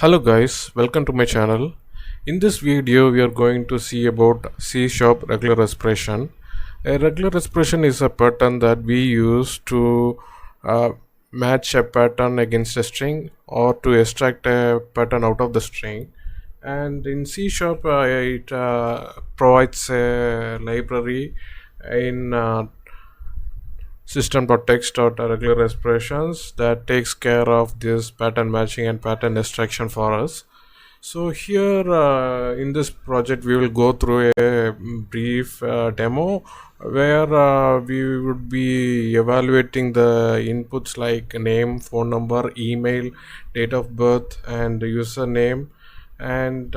Hello guys, welcome to my channel. In this video we are going to see about C# regular expression. A regular expression is a pattern that we use to uh, match a pattern against a string or to extract a pattern out of the string. And in C# it provides a library in System.Text.RegularExpressions that takes care of this pattern matching and pattern extraction for us. So here in this project we will go through a brief demo where we would be evaluating the inputs like name, phone number, email, date of birth and username, and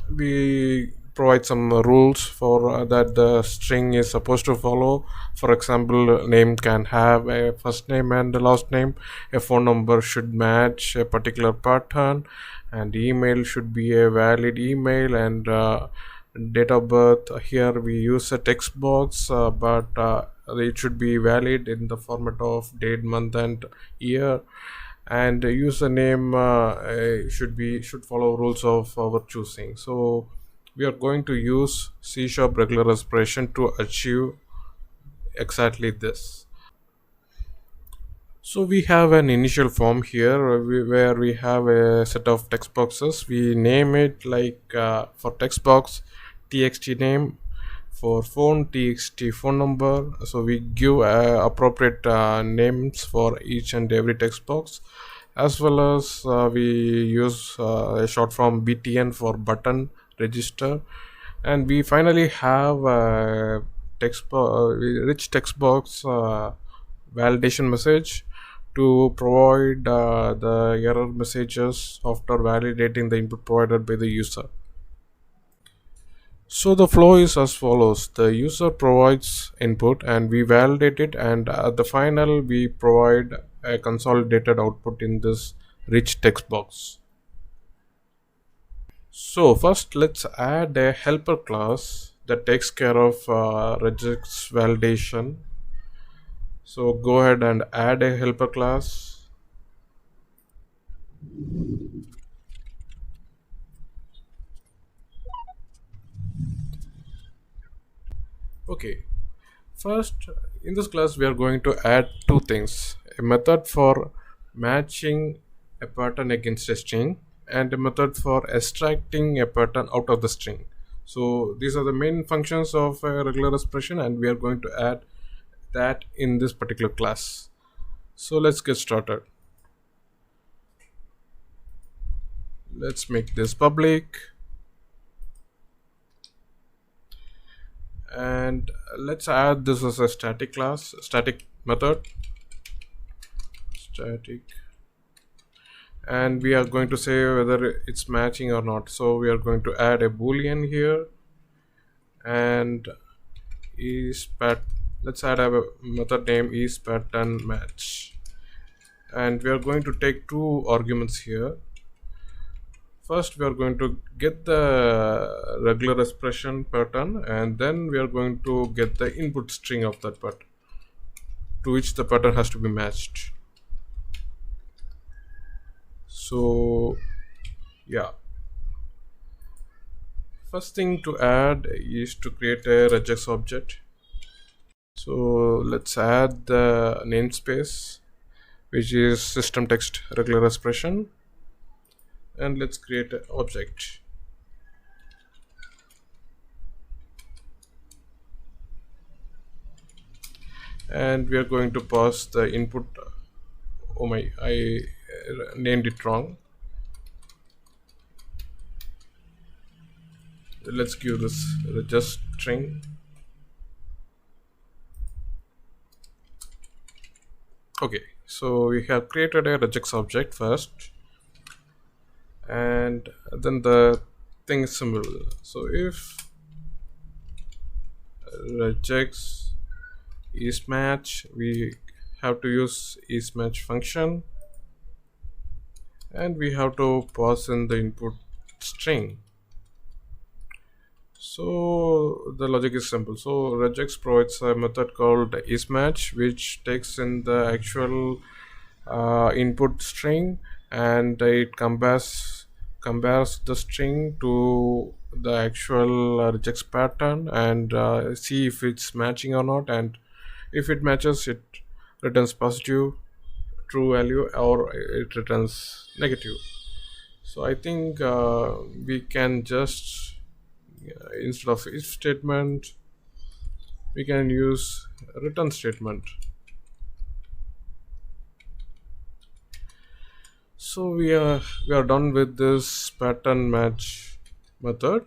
we provide some rules for that the string is supposed to follow. For example, name can have a first name and a last name, a phone number should match a particular pattern, and email should be a valid email, and date of birth, here we use a text box, but it should be valid in the format of date, month and year, and username should follow rules of our choosing. So we are going to use C# regular expression to achieve exactly this. So we have an initial form here where we have a set of text boxes. We name it like for text box txt name, for phone txt phone number. So we give appropriate names for each and every text box, as well as we use a short form btn for button register, and we finally have a rich text box validation message to provide the error messages after validating the input provided by the user. So the flow is as follows: the user provides input and we validate it, and at the final we provide a consolidated output in this rich text box. So first let's add a helper class that takes care of regex validation. So go ahead and add a helper class. Okay, first in this class we are going to add two things: a method for matching a pattern against a string and a method for extracting a pattern out of the string. So these are the main functions of a regular expression, and we are going to add that in this particular class. So let's get started. Let's make this public, and let's add this as a static class, static method, static, and we are going to say whether it's matching or not. So we are going to add a boolean here, and let's add a method name is pattern match, and we are going to take two arguments here. First we are going to get the regular expression pattern, and then we are going to get the input string of that pattern to which the pattern has to be matched. So yeah, first thing to add is to create a regex object. So let's add the namespace, which is system text regular expression, and let's create an object. And we are going to pass the input. Oh my, I named it wrong. Let's give this just string. Okay, so we have created a regex object first, and then the thing is simple. So if Regex.IsMatch, we have to use isMatch function, and we have to pass in the input string. So the logic is simple. So regex provides a method called isMatch, which takes in the actual input string and it compares the string to the actual regex pattern, and see if it's matching or not, and if it matches, it returns positive true value, or it returns negative. So I think we can just, instead of if statement, we can use return statement. So we are done with this pattern match method.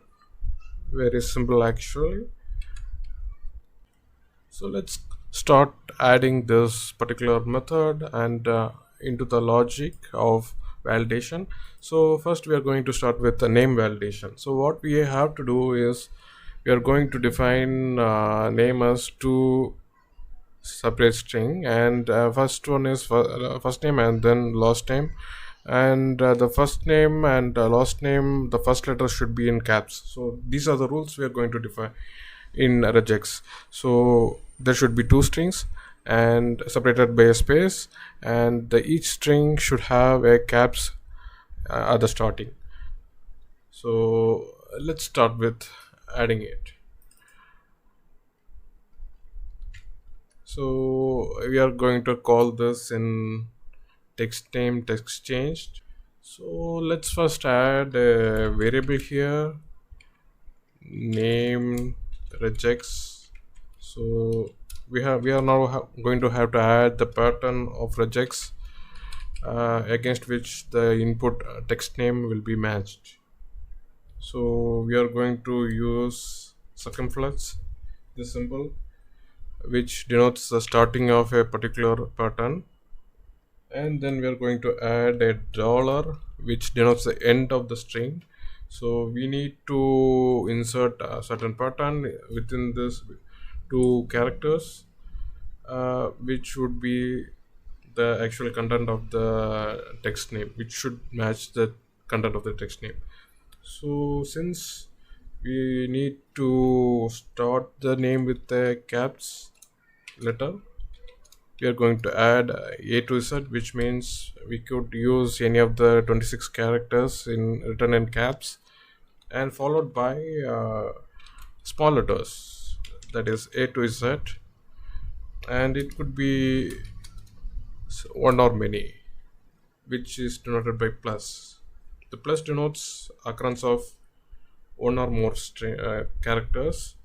Very simple actually. So let's start adding this particular method and into the logic of validation. So first we are going to start with the name validation. So what we have to do is we are going to define name as two separate string, and first one is first name and then last name, and the first name and last name, the first letter should be in caps. So these are the rules we are going to define in regex. So there should be two strings and separated by a space, and each string should have a caps at the starting. So let's start with adding it. So we are going to call this in text name text changed. So let's first add a variable here, name regex. So we are now going to have to add the pattern of regex against which the input text name will be matched. So we are going to use circumflex, this symbol, which denotes the starting of a particular pattern, and then we are going to add a dollar which denotes the end of the string. So we need to insert a certain pattern within this two characters, which would be the actual content of the text name, which should match the content of the text name. So since we need to start the name with the caps letter, we are going to add A to Z, which means we could use any of the 26 characters in written in caps, and followed by small letters, that is A to Z, and it could be one or many, which is denoted by plus. The plus denotes occurrence of one or more characters,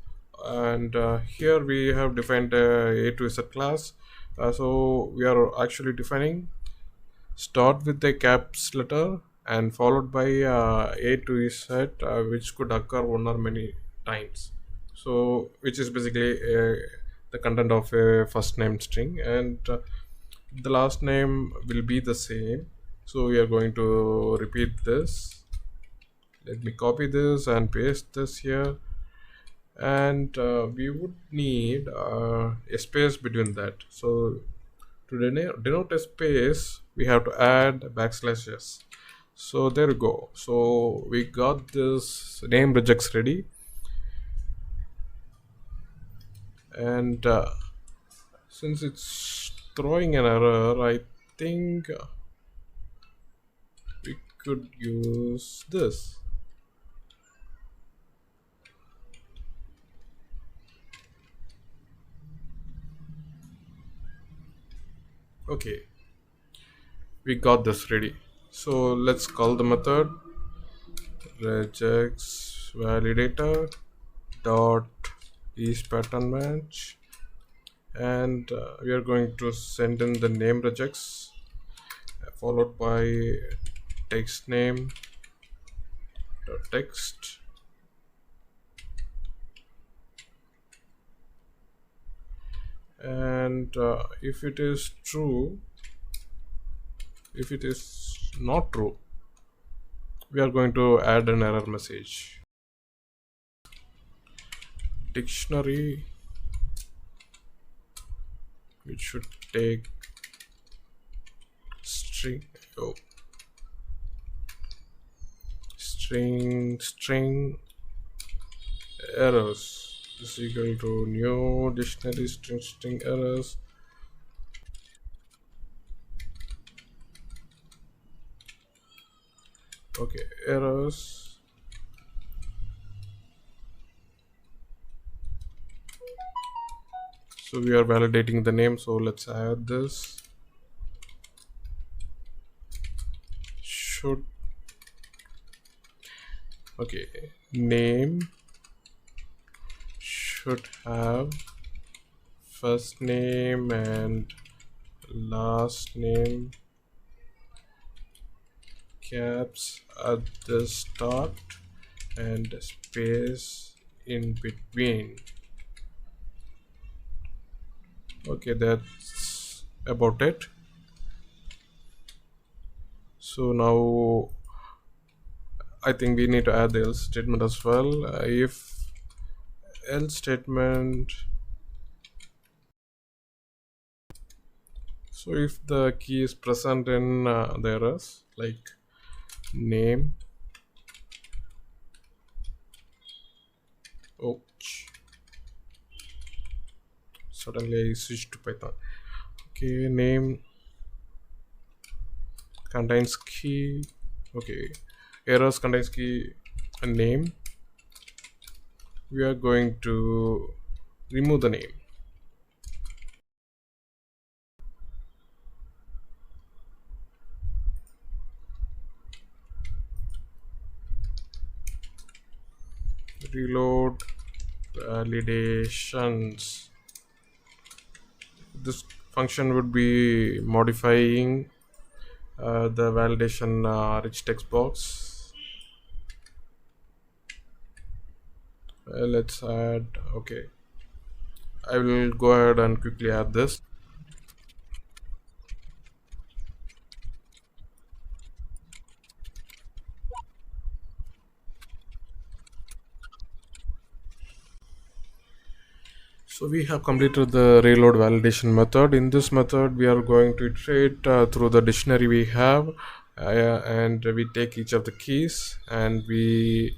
and here we have defined A to Z class. So we are actually defining start with the caps letter and followed by A to Z, which could occur one or many times. So which is basically the content of a first name string, and the last name will be the same. So we are going to repeat this. Let me copy this and paste this here, and we would need a space between that. So to denote a space, we have to add backslashes. So there we go. So we got this name regex ready, and since it's throwing an error, I think we could use this. Okay, we got this ready. So let's call the method regex validator dot is pattern match, and we are going to send in the name regex followed by text name dot text, and if it is true, if it is not true, we are going to add an error message. Dictionary, which should take string, oh, string errors is equal to new dictionary string errors. Okay, errors. So we are validating the name, so let's add this. Should, okay, name should have first name and last name, caps at the start and space in between. Okay, that's about it. So now I think we need to add the else statement as well. If else statement, so if the key is present in the errors like name, oh, suddenly I switched to Python. Okay, name contains key. Okay, errors contains key and name. We are going to remove the name. Reload validations. This function would be modifying the validation rich text box. Let's add, okay, I will go ahead and quickly add this. So we have completed the reload validation method. In this method, we are going to iterate through the dictionary we have, and we take each of the keys and we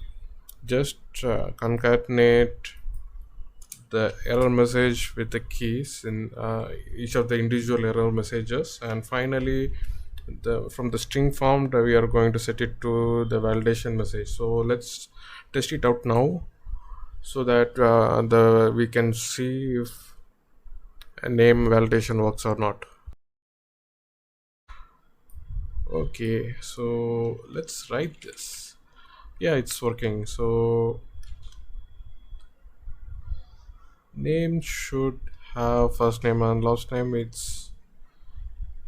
just concatenate the error message with the keys in each of the individual error messages, and finally from the string form we are going to set it to the validation message. So let's test it out now so that the we can see if a name validation works or not. Okay, so let's write this. Yeah, it's working. So name should have first name and last name. It's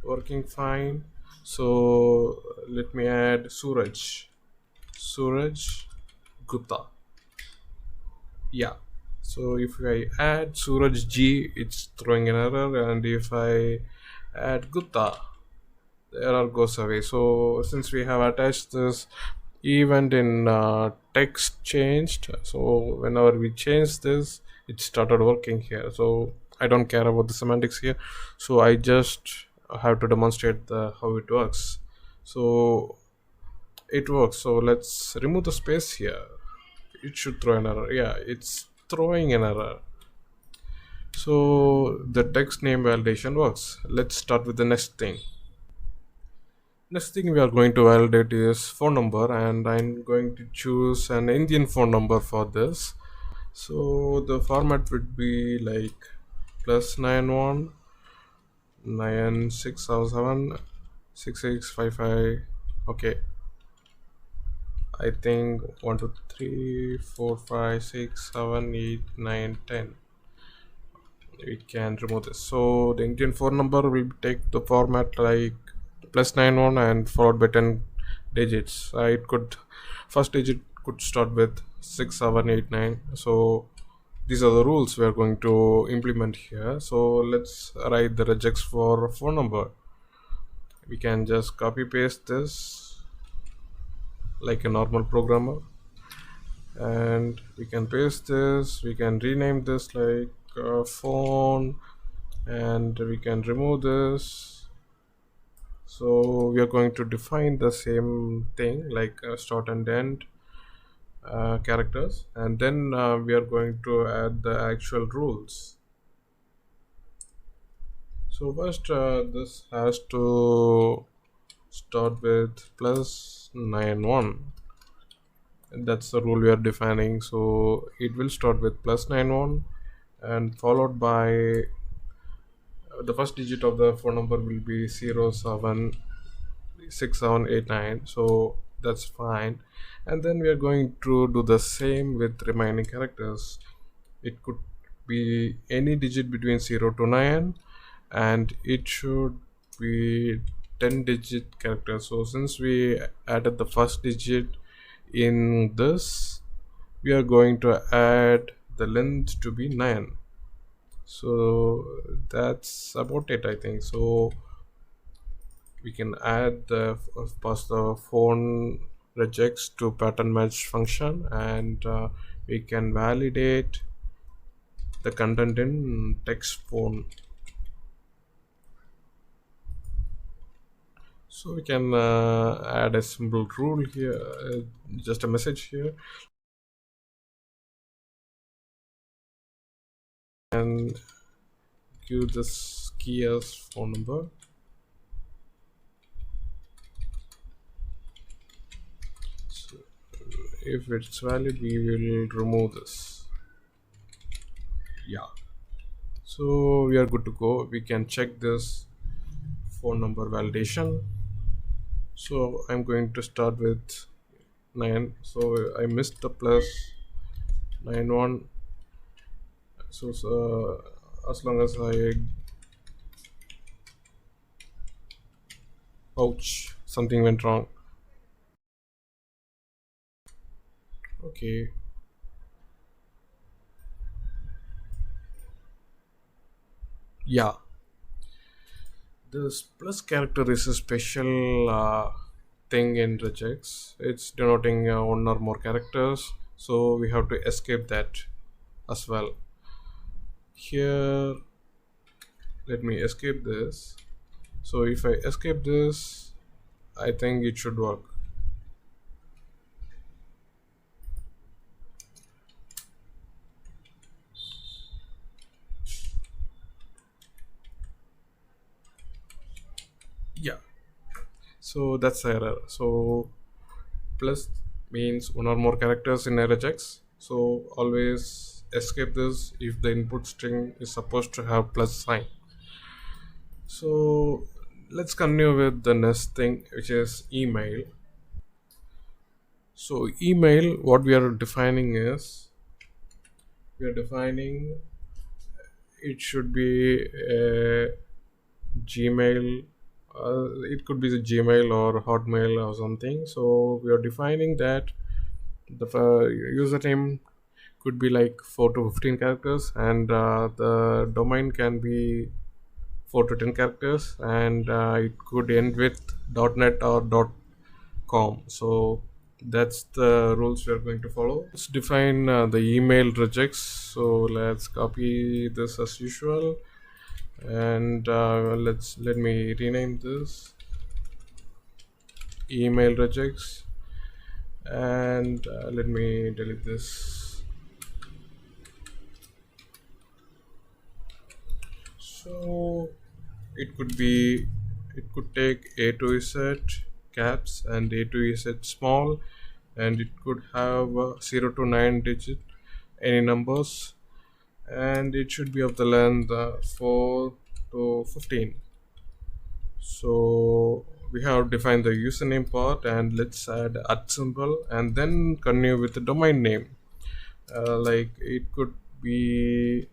working fine. So let me add Suraj Gupta. Yeah, so if I add Suraj G, it's throwing an error, and if I add Gupta, the error goes away. So since we have attached this event in text changed, so whenever we change this, it started working here. So I don't care about the semantics here, so I just have to demonstrate how it works. So it works. So let's remove the space here. It should throw an error. Yeah, it's throwing an error. So the text name validation works. Let's start with the next thing. Next thing we are going to validate is phone number, and I'm going to choose an Indian phone number for this. So the format would be like +91 9677 6655. Okay, I think 1 2 3 4 5 6 7 8 9 10. We can remove this. So the Indian phone number will take the format like +91 and followed by 10 digits. It could, first digit could start with 6789. So these are the rules we are going to implement here. So let's write the regex for phone number. We can just copy paste this like a normal programmer, and we can paste this. We can rename this like phone, and we can remove this. So we are going to define the same thing like start and end characters, and then we are going to add the actual rules. So first this has to start with 91. That's the rule we are defining. So it will start with plus 91 and followed by the first digit of the phone number will be 076789. So that's fine. And then we are going to do the same with remaining characters. It could be any digit between 0 to 9, and it should be 10 digit character. So since we added the first digit in this, we are going to add the length to be 9. So that's about it, I think. So we can add the pass the phone regex to pattern match function, and we can validate the content in text phone. So we can add a simple rule here, just a message here, and give this key as phone number. So if it's valid, we will remove this. Yeah. So we are good to go. We can check this phone number validation. So I'm going to start with 9. So I missed the plus 91. So as long as I ouch, something went wrong. Okay. Yeah. This plus character is a special thing in regex. It's denoting one or more characters. So we have to escape that as well. Here, let me escape this. So if I escape this, I think it should work. Yeah. So that's the error. So plus means one or more characters in a regex. So always escape this if the input string is supposed to have plus sign. So let's continue with the next thing, which is email. So email, what we are defining is, we are defining it should be a Gmail. It could be the Gmail or Hotmail or something. So we are defining that the username could be like 4 to 15 characters, and the domain can be 4 to 10 characters, and it could end with .net or .com. So that's the rules we are going to follow. Let's define the email regex. So let's copy this as usual, and let me rename this email regex, and let me delete this. So it could be, it could take A to Z caps and A to Z small, and it could have 0 to 9 digit any numbers, and it should be of the length 4 to 15. So we have defined the username part, and let's add @ symbol and then continue with the domain name. Like it could be,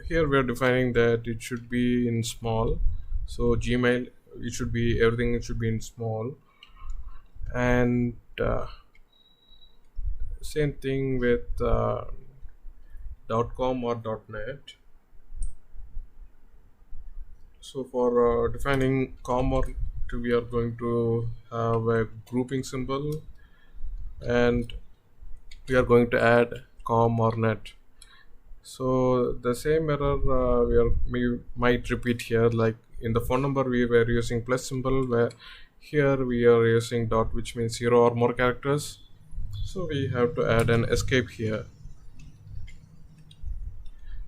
here we are defining that it should be in small. So Gmail, it should be everything, it should be in small, and same thing with .com or .net. So for defining com or we are going to have a grouping symbol, and we are going to add com or net. So the same error we might repeat here, like in the phone number we were using plus symbol, where here we are using dot, which means 0 or more characters. So we have to add an escape here.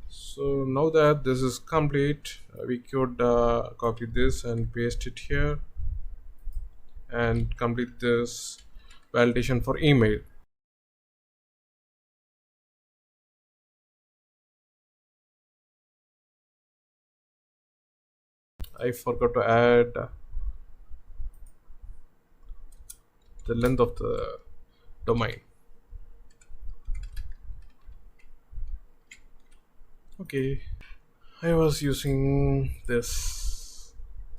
So now that this is complete, we could copy this and paste it here, and complete this validation for email. I forgot to add the length of the domain. Okay, I was using this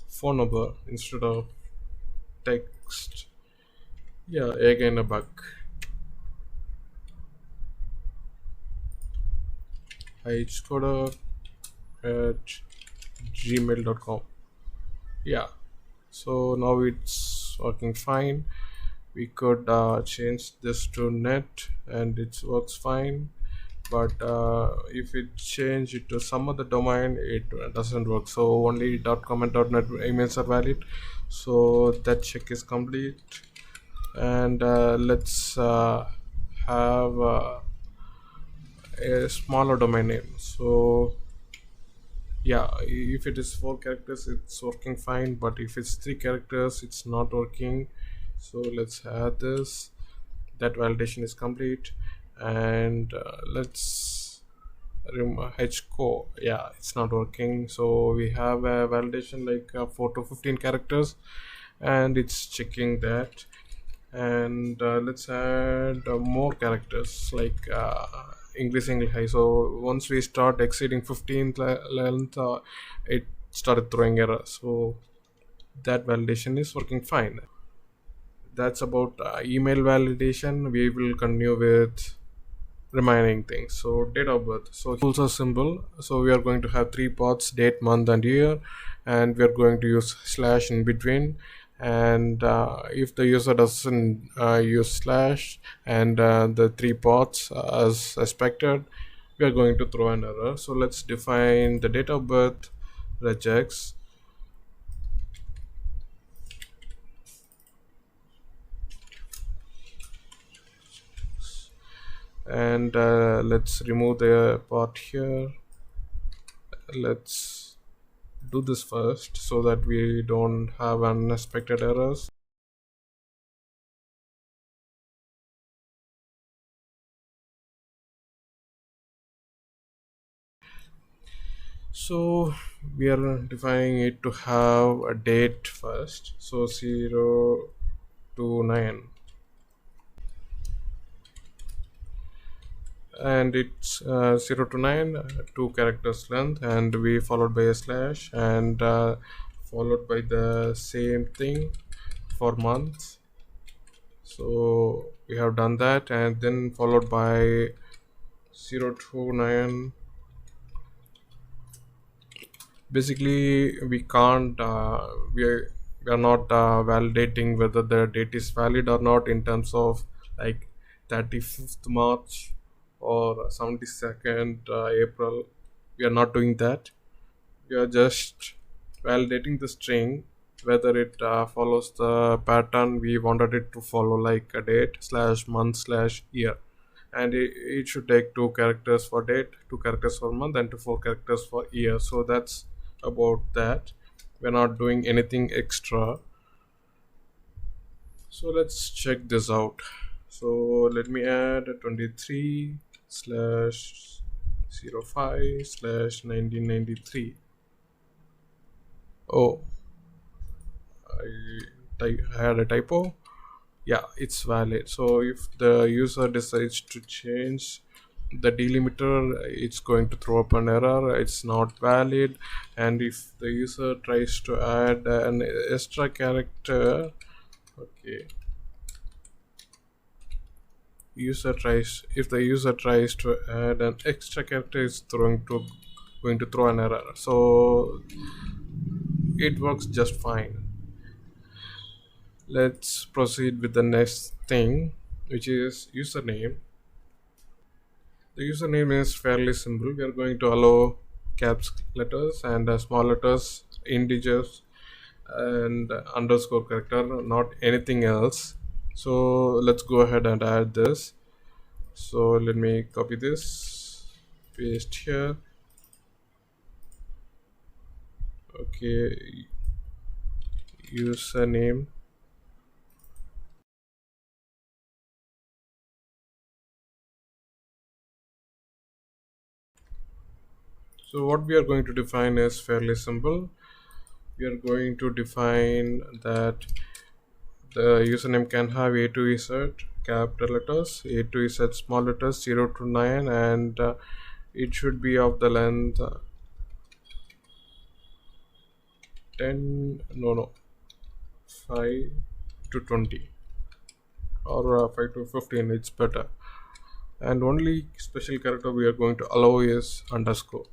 phone number instead of text. Yeah, again a bug. HCoder at gmail.com. Yeah, so now it's working fine. We could change this to net and it works fine, but if we change it to some other domain, it doesn't work. So only .com and .net emails are valid, so that check is complete. And let's have a smaller domain name. So yeah, if it is 4 characters it's working fine, but if it's 3 characters it's not working. So let's add this. That validation is complete. And let's HCo. Yeah, it's not working. So we have a validation like 4 to 15 characters, and it's checking that. And let's add more characters like increasingly high. So once we start exceeding 15 length, it started throwing error. So that validation is working fine. That's about email validation. We will continue with remaining things. So date of birth. So rules are simple. So we are going to have 3 parts: date, month and year, and we are going to use slash in between. And if the user doesn't use slash and the 3 parts as expected, we are going to throw an error. So let's define the date of birth, regex, and let's remove the part here. Let's do this first so that we don't have unexpected errors. So we are defining it to have a date first, so 0 to 9, and it's 0 to 9, 2 characters length, and we followed by a slash, and followed by the same thing for month. So we have done that, and then followed by 0 to 9. Basically we can't we are not validating whether the date is valid or not in terms of like 35th March or 72nd April. We are not doing that. We are just validating the string whether it follows the pattern we wanted it to follow, like a date slash month slash year. And it should take 2 characters for date, 2 characters for month, and 4 characters for year. So that's about that. We're not doing anything extra. So let's check this out. So let me add 23 slash 05 slash 1993. Oh, I had a typo. Yeah, it's valid. So if the user decides to change the delimiter, it's going to throw up an error, it's not valid. And if the user tries to add an extra character, okay, if the user tries to add an extra character, it's going to throw an error. So it works just fine. Let's proceed with the next thing, which is username. The username is fairly simple. We are going to allow caps letters and small letters, integers, and underscore character, not anything else. So let's go ahead and add this. So let me copy this, paste here. Okay, username So what we are going to define is fairly simple. We are going to define that the username can have A to Z capital letters, A to Z small letters 0 to 9, and it should be of the length 10, no, 5 to 20, or 5 to 15, it's better. And only special character we are going to allow is underscore.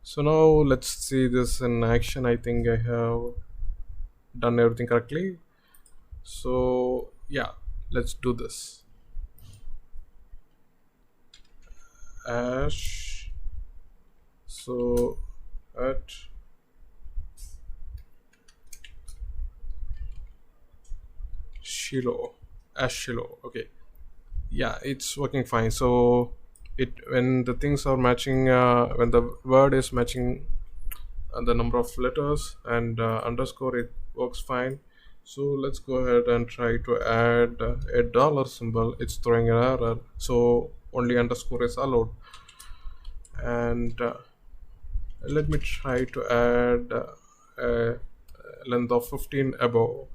So now let's see this in action. I think I have done everything correctly. So yeah, let's do this. Ash, so at Shiloh, Ash Shiloh. Okay, yeah, it's working fine. So it, when the things are matching, when the word is matching the number of letters and underscore, it works fine. So let's go ahead and try to add a dollar symbol. It's throwing an error, so only underscore is allowed. And let me try to add a length of 15 above.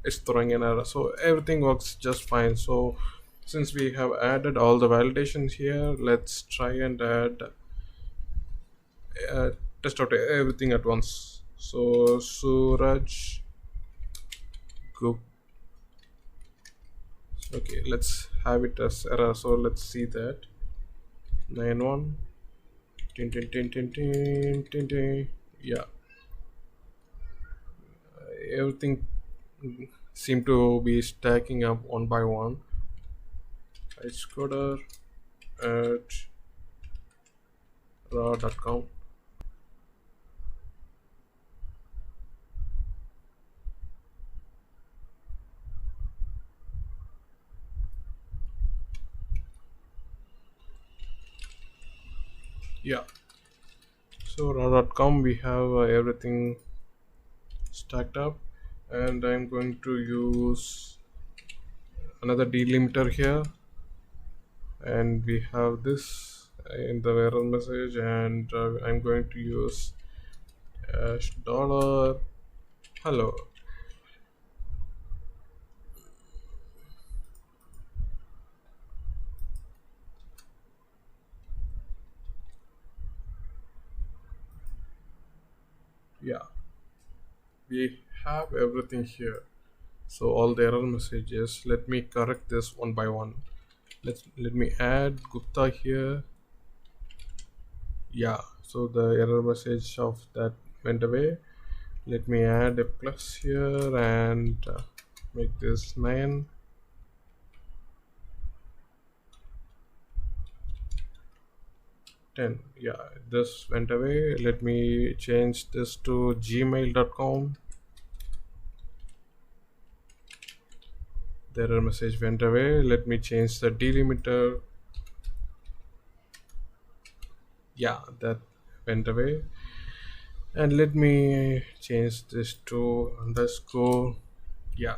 It's throwing an error, so everything works just fine. So since we have added all the validations here, let's try and add uh, test out everything at once. So Suraj Gupta. Okay, let's have it as error. So let's see that 91 tin, tin, tin, tin, tin, tin, tin. Yeah, everything seem to be stacking up one by one. HCoder at raw.com. Yeah, so raw.com, we have everything stacked up, and I'm going to use another delimiter here, and we have this in the error message, and I'm going to use dollar hello. Yeah, we have everything here. So all the error messages, let me correct this one by one. Let me add Gupta here. Yeah, so the error message of that went away. Let me add a plus here and make this 9. 10. Yeah, this went away. Let me change this to gmail.com. The error message went away. Let me change the delimiter. Yeah, that went away. And let me change this to underscore. Yeah,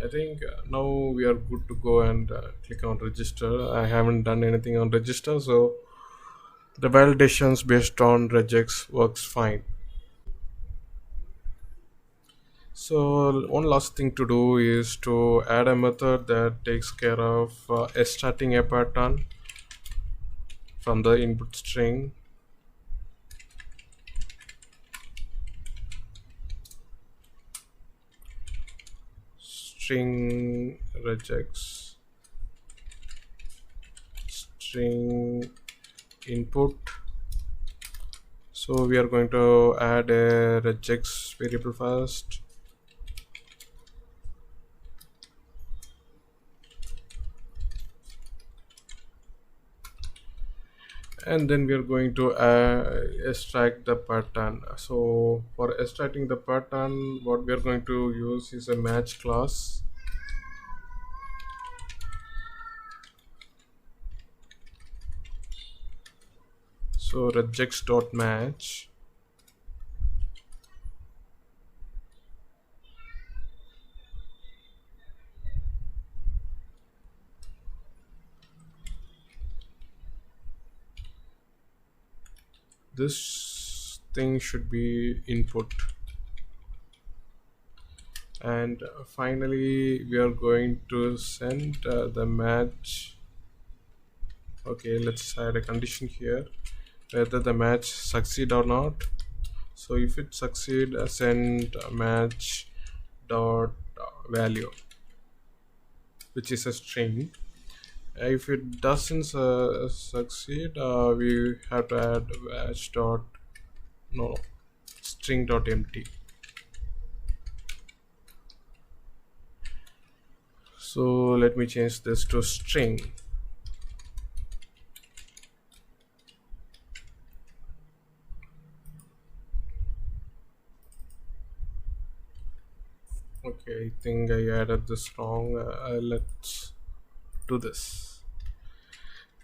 I think now we are good to go and click on register. I haven't done anything on register, so the validations based on regex works fine. So one last thing to do is to add a method that takes care of extracting a pattern from the input string regex string input. So we are going to add a regex variable first. And then we are going to extract the pattern. So for extracting the pattern, what we are going to use is a match class. So Regex.Match. this thing should be input. And finally we are going to send the match. Okay, let's add a condition here whether the match succeed or not. So if it succeed, send match dot value, which is a string. If it doesn't succeed, we have to add match dot no string dot empty. So let me change this to string. Okay, I think I added this wrong. Let's do this.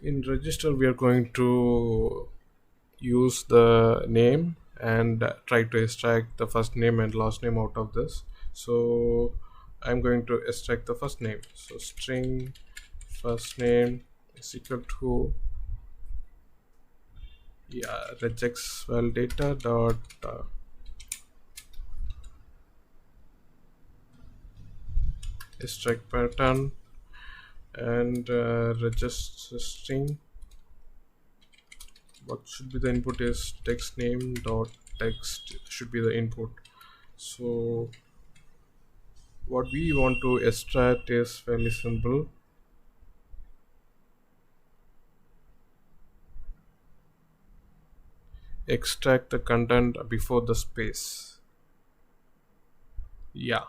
In register we are going to use the name and try to extract the first name and last name out of this. So I'm going to extract the first name. So string first name is equal to regex validator dot extract pattern and register string. What should be the input is text name dot text should be the input. So what we want to extract is fairly simple. Extract the content before the space. Yeah,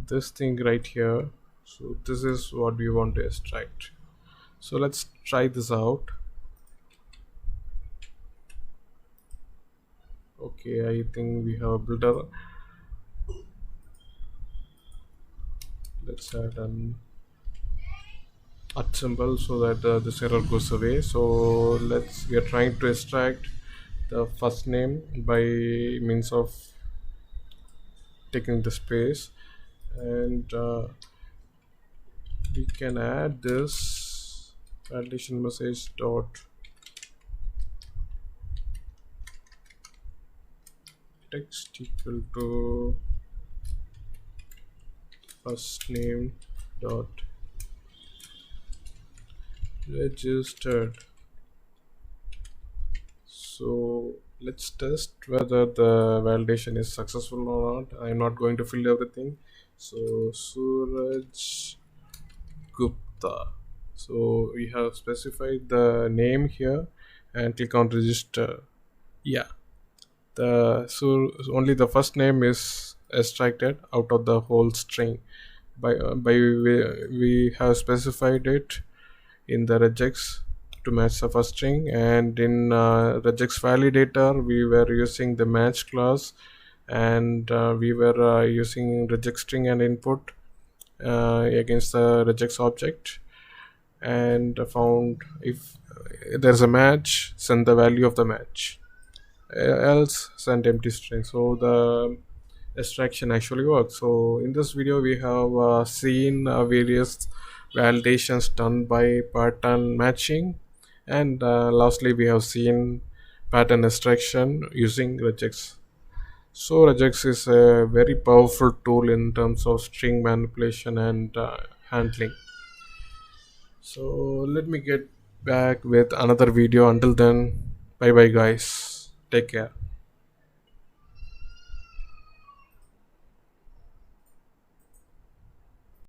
this thing right here. So this is what we want to extract. So let's try this out. Okay, I think we have a builder. Let's add an at symbol so that this error goes away. So we are trying to extract the first name by means of taking the space, and we can add this validation message dot text equal to first name dot registered. So let's test whether the validation is successful or not. I'm not going to fill everything. So Suraj Gupta. So we have specified the name here and click on register. Yeah, only the first name is extracted out of the whole string. We have specified it in the regex to match the first string, and in regex validator we were using the match class, and we were using regex string and input against the regex object, and found if there's a match, send the value of the match, else send empty string. So the extraction actually works. So in this video we have seen various validations done by pattern matching, and lastly we have seen pattern extraction using regex. So regex is a very powerful tool in terms of string manipulation and handling. So let me get back with another video. Until then, bye bye guys, take care.